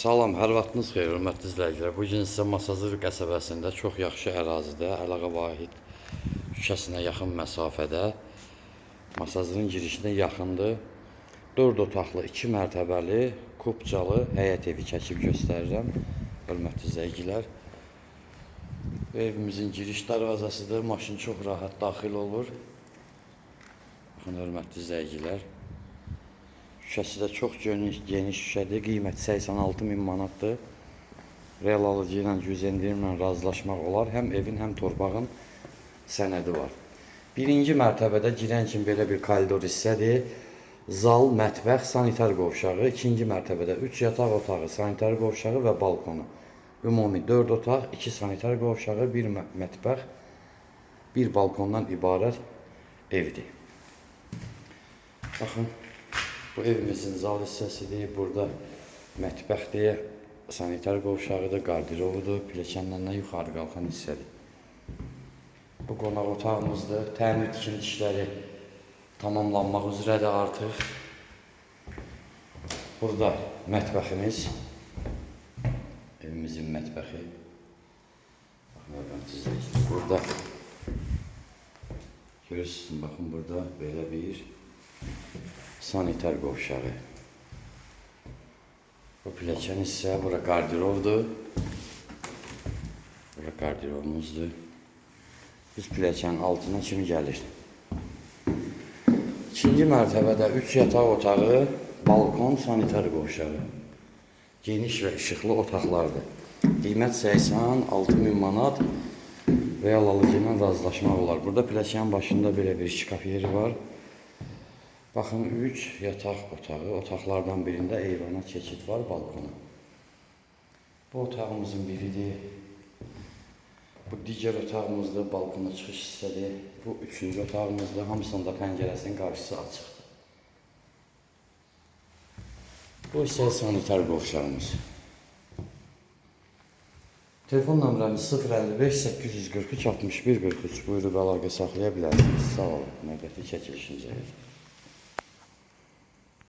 Salam, hər vaxtınız xeyir, hörmətli izləyicilər. Bu gün sizə Masazır qəsəbəsində çox yaxşı ərazidə, Əlağa Vahid küçəsinə yaxın məsafədə, Masazırın girişinə yaxındır. 4 otaqlı, 2 mərtəbəli, kubcalı həyət evi çəkib göstərirəm, hörmətli izləyicilər. Evimizin giriş darvazasıdır, maşın çox rahat daxil olur. Baxın, hörmətli izləyicilər. Şüşəsi də çox geniş şüşədir. Qiyməti 86.000 manatdır. Real alıcı ilə cüz endirimlə razılaşmaq olar. Həm evin, həm torpağın sənədi var. Birinci mərtəbədə girən kimi belə bir koridor hissədir. Zal, mətbəx, sanitar qovşağı. İkinci mərtəbədə 3 yataq otağı, sanitar qovşağı və balkonu. Ümumi 4 otaq, 2 sanitar qovşağı, 1 mətbəx, 1 balkondan ibarət evdir. Baxın. Bu evimizin zal hissəsidir. Burada mətbəxdir, sanitar qovşağıdır, qardirobudur, pilləkənlərindən yuxarı qalxan hissədir. Bu qonaq otağımızdır. Təmir tikinti işləri tamamlanmaq üzrədir artıq. Burada mətbəximiz, evimizin mətbəxi. Burada görürsünüz, baxın burada belə bir sanitar qovşağı. Bu pilləkən hissə, bura qardirobdur. Bura qardirobumuzdur. Biz pilləkənin altına kimi gəlir. İkinci mərtəbədə 3 yataq otağı, balkon, sanitar qovşağı. Geniş və işıqlı otaqlardır. Qiymət 86.000 manat. Real alıcı ilə razılaşmaq olar. Burada pilləkənin başında belə bir şkaf yeri var. Baxın, 3 yataq otağı, otaqlardan birində eyvana keçid var, balkona. Bu otağımızın biridir. Bu digər otağımızdır, balkona çıxış hissədir. Bu 3-cü otağımızdır, hamısında pəncərəsinin qarşısı açıqdır. Bu isə sanitar qovşağımız. Telefon nömrəmiz 055 843 61 43. Buyurub əlaqə saxlaya bilərsiniz. Sağ olun, növbəti çəkilişimizə.